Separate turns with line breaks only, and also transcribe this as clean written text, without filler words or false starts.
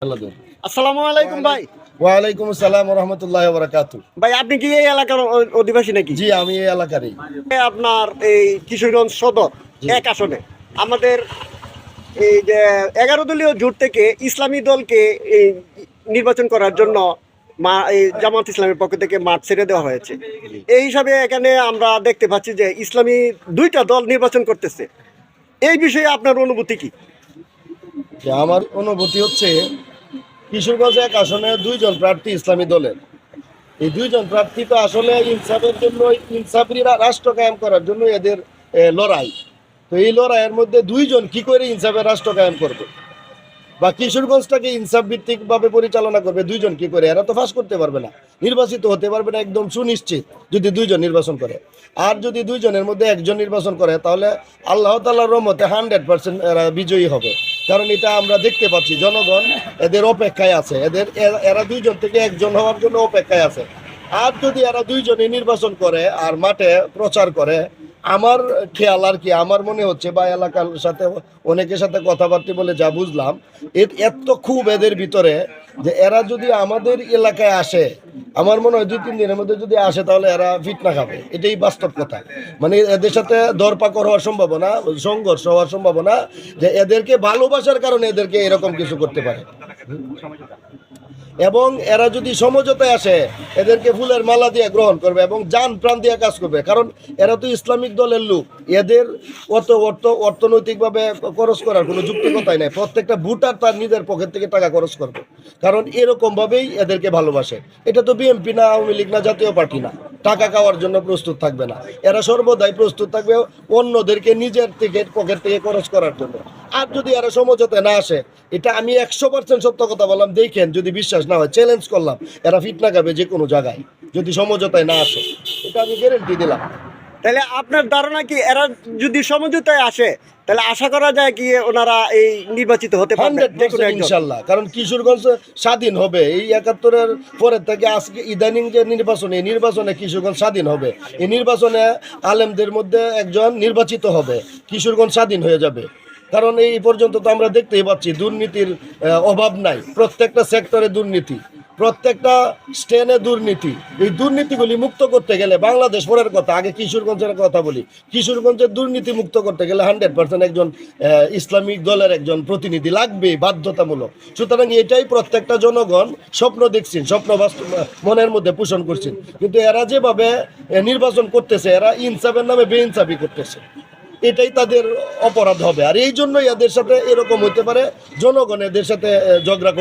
আসসালামু আলাইকুম ভাই।
ওয়ালাইকুম আসসালাম ওয়া রাহমাতুল্লাহি ওয়া বারাকাতুহু।
ভাই আপনি কি এই এলাকার অধিবাসী নাকি?
জি, আমি এই এলাকারই।
আপনার এই কিশোরগঞ্জ সদর
জি।
এক আসনে আমাদের এই যে 11 দলীয় জোট থেকে ইসলামী দলকে এই নির্বাচন করার জন্য এই জামাত ইসলামের পক্ষ থেকে মাঠ ছেড়ে দেওয়া হয়েছে। এই হিসাবে এখানে আমরা দেখতে পাচ্ছি যে ইসলামী দুইটা দল নির্বাচন করতেছে। এই বিষয়ে আপনার অনুভূতি কি?
যে আমার অনুভূতি হচ্ছে কিশোরগঞ্জ এক আসনে দুইজন প্রার্থী ইসলামী দলের। এই দুইজন প্রার্থী তো আসলে ইনসাফের জন্য, ইনসাফি রাষ্ট্র কায়েম করার জন্য এদের লড়াই। তো এই লড়াইয়ের মধ্যে দুইজন কি করে ইনসাফের রাষ্ট্র কায়েম করবে বা কিশোরগঞ্জটাকে ইনসাফ ভিত্তিক ভাবে পরিচালনা করবে, দুইজন কি করে? এরা তো ফাঁস করতে পারবে না, নির্বাচিত হতে পারবে না একদম সুনিশ্চিত যদি দুইজন নির্বাচন করে। আর যদি দুইজনের মধ্যে একজন নির্বাচন করে তাহলে আল্লাহ তাআলার রহমতে 100% এরা বিজয়ী হবে। কারণ এটা আমরা দেখতে পাচ্ছি জনগণ এদের অপেক্ষায় আছে, এরা দুইজন থেকে একজন হওয়ার জন্য অপেক্ষায় আছে। আর যদি এরা দুইজনই নির্বাচন করে আর মাঠে প্রচার করে, আমার খেয়াল আর কি, আমার মনে হচ্ছে বা এলাকার সাথে অনেকের সাথে কথাবার্তা বলে যা বুঝলাম, এত খুব এদের ভিতরে যে এরা যদি আমাদের এলাকায় আসে, আমার মনে হয় 2-3 দিনের মধ্যে যদি আসে তাহলে এরা ফিটনা খাবে। এটাই বাস্তব কথা। মানে এদের সাথে দরপাকড় হওয়ার সম্ভাবনা, সংঘর্ষ হওয়ার সম্ভাবনা, যে এদেরকে ভালোবাসার কারণে এদেরকে এরকম কিছু করতে পারে। এবং এরা যদি সমঝোতায় আসে এদেরকে ফুলের মালা দিয়ে গ্রহণ করবে এবং জান প্রাণ দিয়ে কাজ করবে। কারণ এরা তো ইসলামিক দলের লোক, এদের অর্থনৈতিকভাবে খরচ করার কোনো যুক্তিকতাই নাই। প্রত্যেকটা ভোটার তার নিজের পকেট থেকে টাকা খরচ করবে, কারণ এরকমভাবেই এদেরকে ভালোবাসে। এটা তো বিএনপি না, আওয়ামী লীগ না, জাতীয় পার্টি না, টাকা খাওয়ার জন্য প্রস্তুত থাকবে না। এরা সর্বদাই প্রস্তুত থাকবে অন্যদেরকে নিজের থেকে পকেট থেকে খরচ করার জন্য। আর যদি এরা সমঝোতায় না আসে, এটা আমি 100% সত্য কথা বললাম, দেখেন যদি বিশ্বাস না হয় চ্যালেঞ্জ করলাম, এরা ফিটনা খাবে যে কোনো জায়গায় যদি সমঝোতায় না আসে, এটা আমি গ্যারেন্টি দিলাম।
তাহলে আপনার ধারণা কি এরা যদি সমঝোতায় আসে তাহলে আশা করা যায় কি ওনারা এই নির্বাচিত হতে পারবে?
100% ইনশাল্লাহ। কারণ কিশোরগঞ্জ স্বাধীন হবে। এই 71-এর পরের থেকে আজকে ইদানিং যে নির্বাচনে, এই নির্বাচনে কিশোরগঞ্জ স্বাধীন হবে। এই নির্বাচনে আলেমদের মধ্যে একজন নির্বাচিত হবে, কিশোরগঞ্জ স্বাধীন হয়ে যাবে। কারণ এই পর্যন্ত তো আমরা দেখতেই পাচ্ছি দুর্নীতির অভাব নাই, প্রত্যেকটা সেক্টরে দুর্নীতি, প্রত্যেকটা স্টেনে দুর্নীতি। এই দুর্নীতিগুলি মুক্ত করতে গেলে বাংলাদেশ পরের কথা, আগে কিশোরগঞ্জের কথা বলি। কিশোরগঞ্জের দুর্নীতি মুক্ত করতে গেলে 100% একজন ইসলামিক দলের একজন প্রতিনিধি লাগবে, বাধ্যতামূলক। সুতরাং এটাই প্রত্যেকটা জনগণ স্বপ্ন দেখছেন, স্বপ্ন মনের মধ্যে পোষণ করছেন। কিন্তু এরা যেভাবে নির্বাচন করতেছে, এরা ইনসাফের নামে বেইনসাফি করতেছে, এটাই তাদের অপরাধ হবে। আর এই জন্যই এদের সাথে এরকম হতে পারে, জনগণ এদের সাথে ঝগড়া